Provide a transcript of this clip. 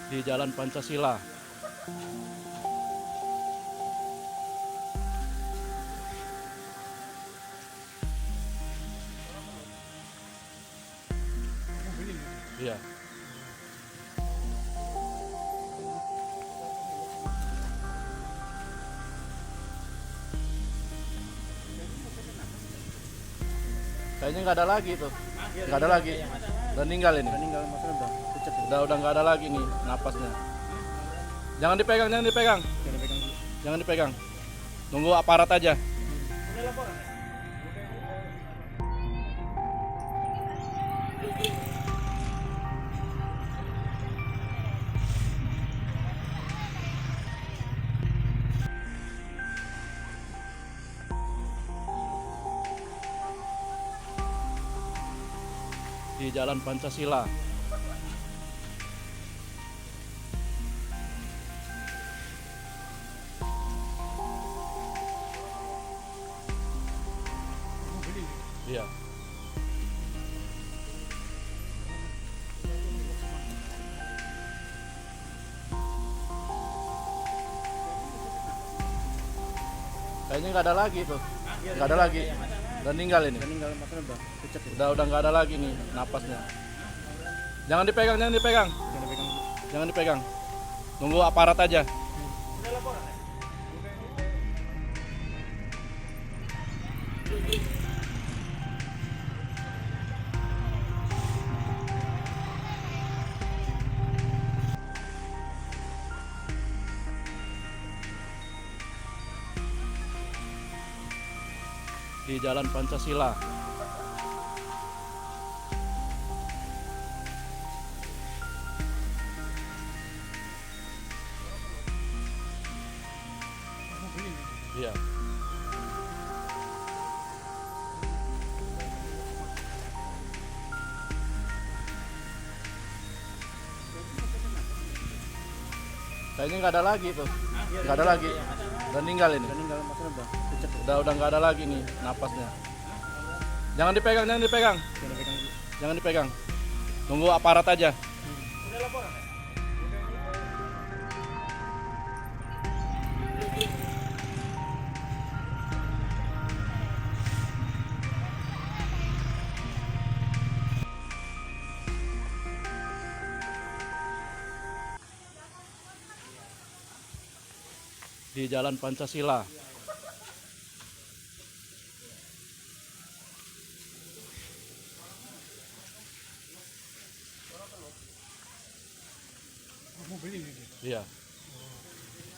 di Jalan Pancasila. Iya. Kayaknya nggak ada lagi tuh, nggak ada lagi. Udah meninggal ini. Meninggal maksudnya udah pucat. Udah nggak ada lagi nih napasnya. Jangan dipegang, jangan dipegang, Jangan pegang dulu. jangan dipegang. Nunggu aparat aja. Di Jalan Pancasila. Iya. Kayaknya nggak ada lagi tuh, nggak ada lagi. Udah meninggal ini. Meninggal maksudnya udah pucat. Udah nggak ada lagi nih napasnya. Jangan dipegang, jangan dipegang, Jangan pegang dulu. jangan dipegang. Nunggu aparat aja. Di Jalan Pancasila. Iya. Kayaknya nggak ada lagi tuh, nggak ada lagi. Udah meninggal ini. Meninggal maksudnya udah pucat. Udah nggak ada lagi nih napasnya. Jangan dipegang, jangan dipegang, Jangan pegang dulu. jangan dipegang. Nunggu aparat aja. Di Jalan Pancasila. Mobil ini. Iya.